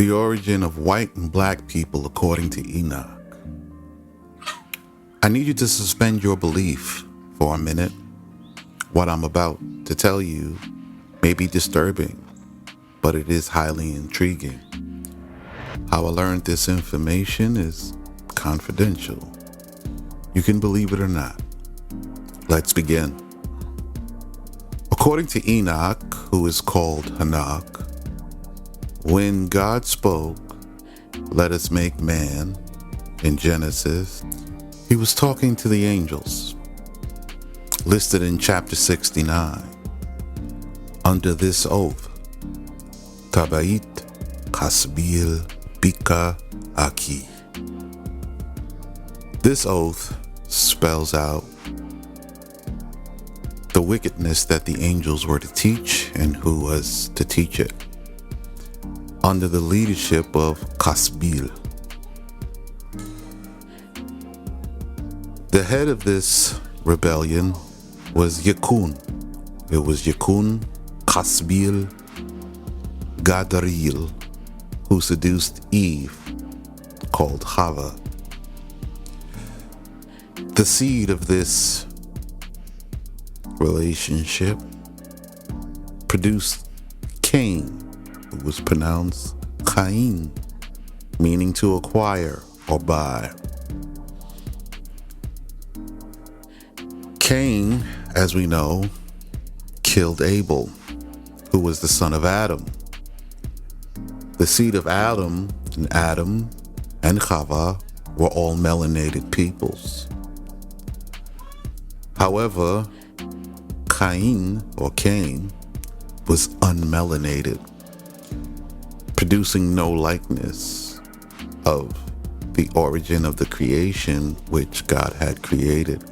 The origin of white and black people according to Enoch. I need you to suspend your belief for a minute. What I'm about to tell you may be disturbing, but it is highly intriguing. How I learned this information is confidential. You can believe it or not. Let's begin. According to Enoch, who is called Enoch, when God spoke, "Let us make man," in Genesis, he was talking to the angels, listed in chapter 69, under this oath, Tabait Kasbil Bika Aki. This oath spells out the wickedness that the angels were to teach and who was to teach it, under the leadership of Kasbil. The head of this rebellion was Yakun. It was Yakun, Kasbil, Gadaril, who seduced Eve, called Hava. The seed of this relationship produced Cain, who was pronounced Cain, meaning to acquire or buy. Cain, as we know, killed Abel, who was the son of Adam. The seed of Adam and Chava were all melanated peoples. However, Cain was unmelanated, producing no likeness of the origin of the creation which God had created.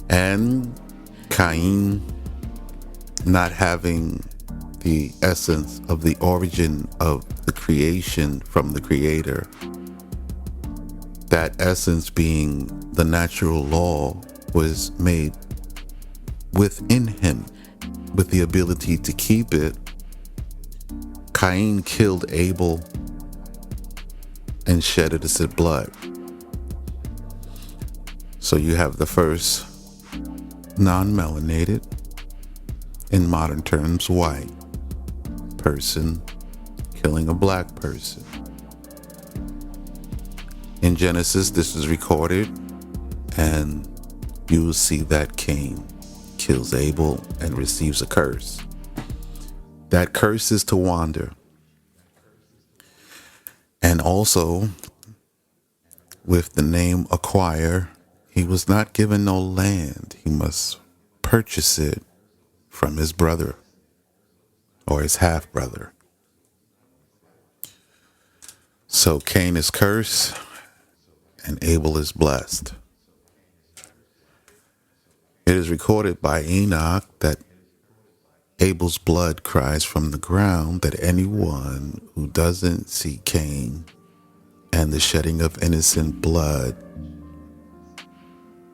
And Cain, not having the essence of the origin of the creation from the Creator, that essence being the natural law, was made within him with the ability to keep it. Cain killed Abel and shedded his blood. So you have the first non-melanated, in modern terms white, person killing a black person. In Genesis, this is recorded, and you will see that Cain kills Abel and receives a curse. That curse is to wander. And also, with the name acquire, he was not given no land. He must purchase it from his brother or his half-brother. So Cain is cursed and Abel is blessed. It is recorded by Enoch that Abel's blood cries from the ground, that anyone who doesn't see Cain and the shedding of innocent blood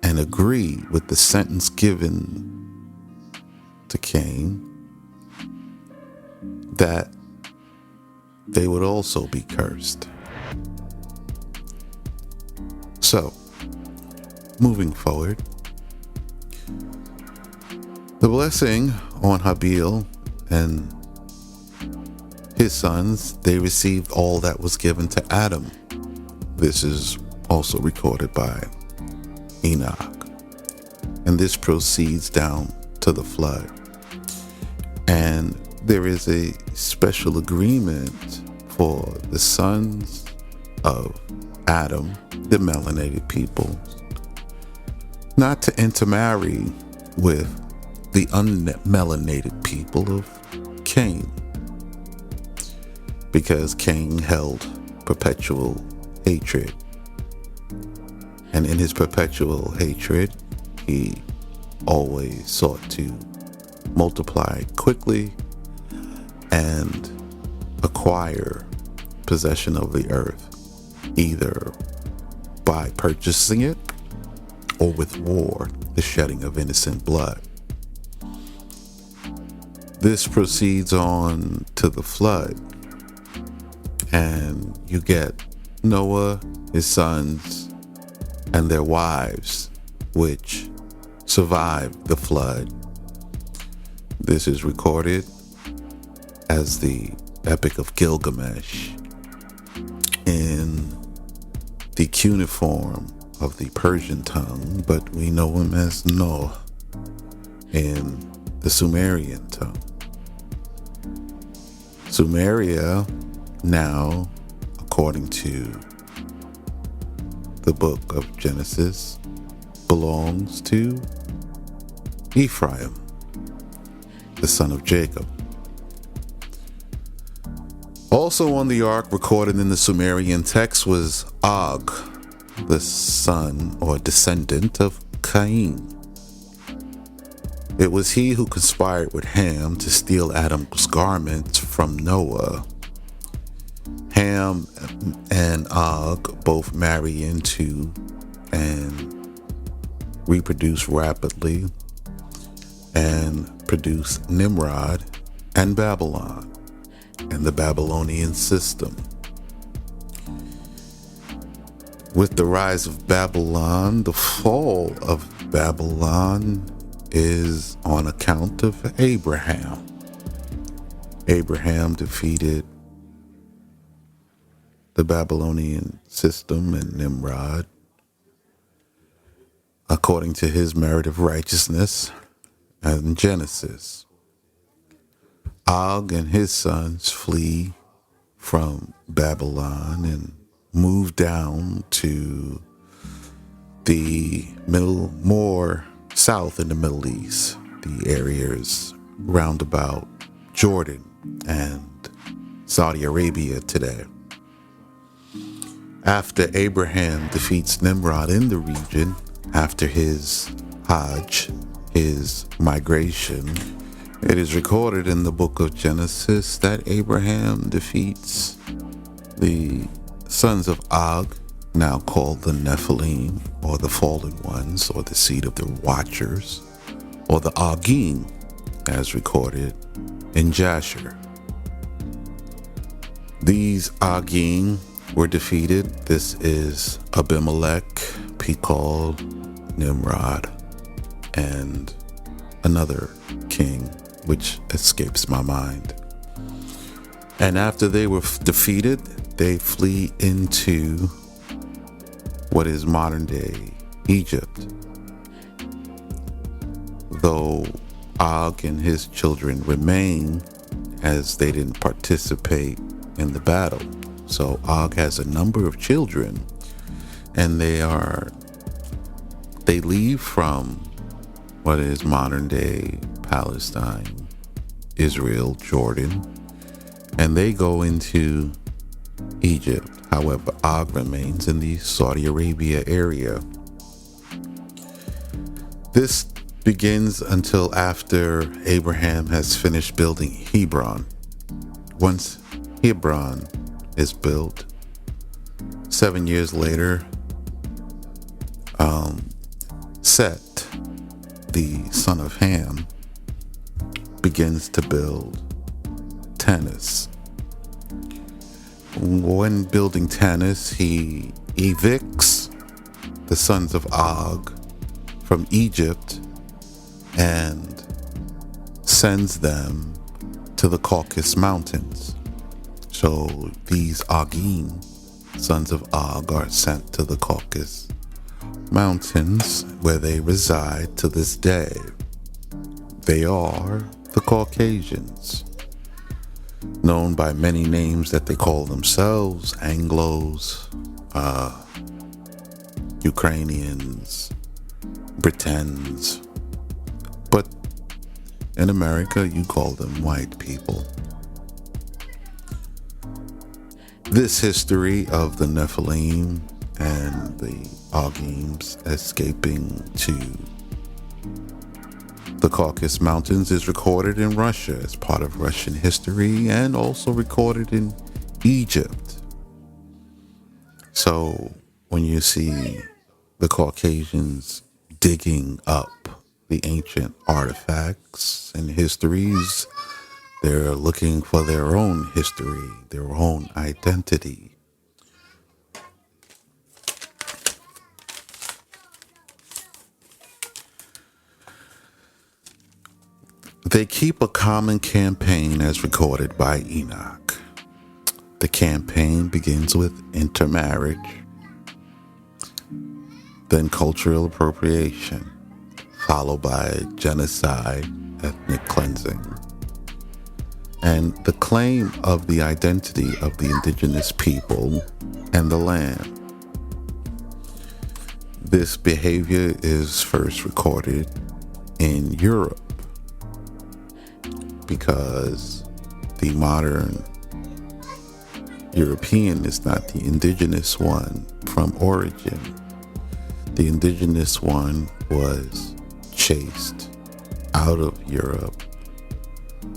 and agree with the sentence given to Cain, that they would also be cursed. So, moving forward, the blessing on Habil and his sons, they received all that was given to Adam. This is also recorded by Enoch. And this proceeds down to the flood. And there is a special agreement for the sons of Adam, the melanated people, not to intermarry with the unmelanated people of Cain, because Cain held perpetual hatred. And in his perpetual hatred, he always sought to multiply quickly and acquire possession of the earth, either by purchasing it or with war, the shedding of innocent blood. This proceeds on to the flood, And you get Noah, his sons, and their wives, which survived the flood. This is recorded as the Epic of Gilgamesh in the cuneiform of the Persian tongue, but we know him as Noah in the Sumerian tongue. Sumeria now, according to the book of Genesis, belongs to Ephraim, the son of Jacob. Also on the ark recorded in the Sumerian text was Og, the son or descendant of Cain. It was he who conspired with Ham to steal Adam's garments from Noah. Ham and Og both marry into and reproduce rapidly and produce Nimrod and Babylon and the Babylonian system. With the rise of Babylon, the fall of Babylon is on account of Abraham. Abraham defeated the Babylonian system and Nimrod according to his merit of righteousness in Genesis. Og and his sons flee from Babylon and move down to the more south in the Middle East, the areas round about Jordan and Saudi Arabia today. After Abraham defeats Nimrod in the region, after his Hajj, his migration, it is recorded in the book of Genesis that Abraham defeats the sons of Og, now called the Nephilim, or the fallen ones, or the seed of the watchers, or the Agim, as recorded in Jasher. These Agim were defeated. This is Abimelech, Pekal, Nimrod, and another king, which escapes my mind. And after they were defeated, they flee into what is modern day Egypt. Though Og and his children remain, as they didn't participate in the battle. So Og has a number of children, and they leave from what is modern day Palestine, Israel, Jordan, and they go into Egypt. However, Og remains in the Saudi Arabia area. This begins until after Abraham has finished building Hebron. Once Hebron is built, 7 years later, Set, the son of Ham, begins to build Tanis. When building Tanis, he evicts the sons of Og from Egypt and sends them to the Caucasus Mountains. So these Agim, sons of Og, are sent to the Caucasus Mountains, where they reside to this day. They are the Caucasians, known by many names that they call themselves: Anglos, Ukrainians, Britons. But in America, you call them white people. This history of the Nephilim and the Agims escaping to the Caucasus Mountains is recorded in Russia as part of Russian history, and also recorded in Egypt. So when you see the Caucasians digging up the ancient artifacts and histories They're looking for their own history, their own identity. They keep a common campaign as recorded by Enoch. The campaign begins with intermarriage, then cultural appropriation, followed by genocide, ethnic cleansing, and the claim of the identity of the indigenous people and the land. This behavior is first recorded in Europe because the modern European is not the indigenous one from origin. The indigenous one was chased out of Europe.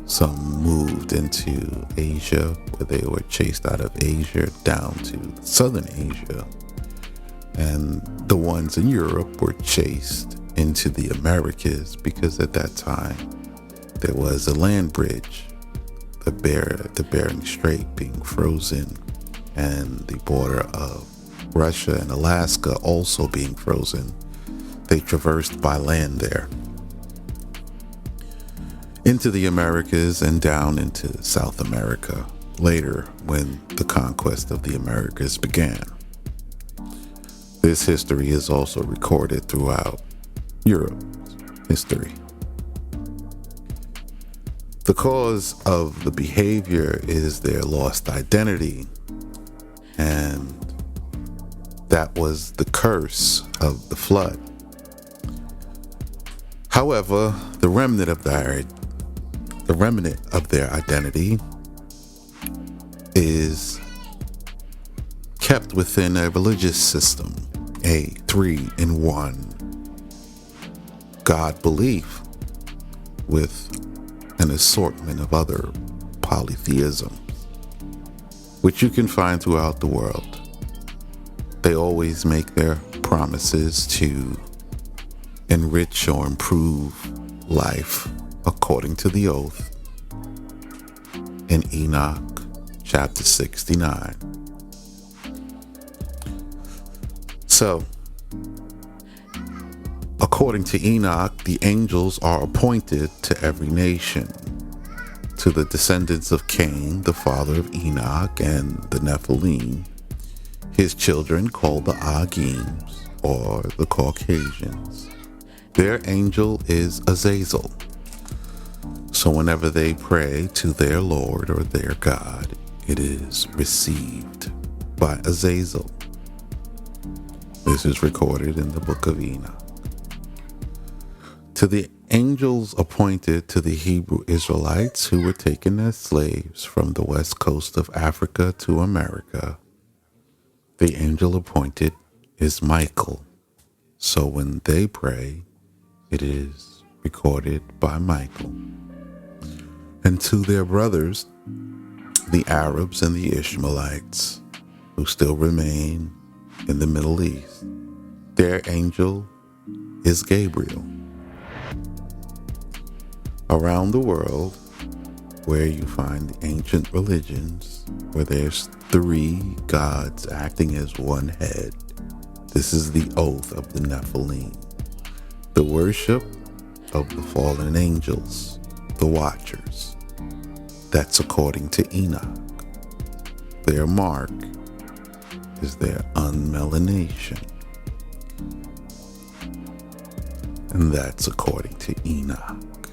Some moved into Asia, where they were chased out of Asia down to southern Asia. And the ones in Europe were chased into the Americas because at that time there was a land bridge, the Bering Strait being frozen, and the border of Russia and Alaska also being frozen. They traversed by land there into the Americas and down into South America later when the conquest of the Americas began. This history is also recorded throughout Europe's history. The cause of the behavior is their lost identity, and that was the curse of the flood. However, the remnant of their identity is kept within a religious system, a 3-in-1 God belief with an assortment of other polytheisms, which you can find throughout the world. They always make their promises to enrich or improve life according to the oath in Enoch chapter 69. So, according to Enoch, the angels are appointed to every nation. To the descendants of Cain, the father of Enoch, and the Nephilim, his children called the Agims, or the Caucasians. Their angel is Azazel. So whenever they pray to their Lord or their God, it is received by Azazel. This is recorded in the book of Enoch. To the angels appointed to the Hebrew Israelites who were taken as slaves from the west coast of Africa to America, the angel appointed is Michael. So when they pray, it is recorded by Michael. And to their brothers, the Arabs and the Ishmaelites, who still remain in the Middle East, their angel is Gabriel. Around the world, where you find ancient religions, where there's 3 gods acting as one head, this is the oath of the Nephilim, the worship of the fallen angels, the watchers. That's according to Enoch. Their mark is their unmelanation. And that's according to Enoch.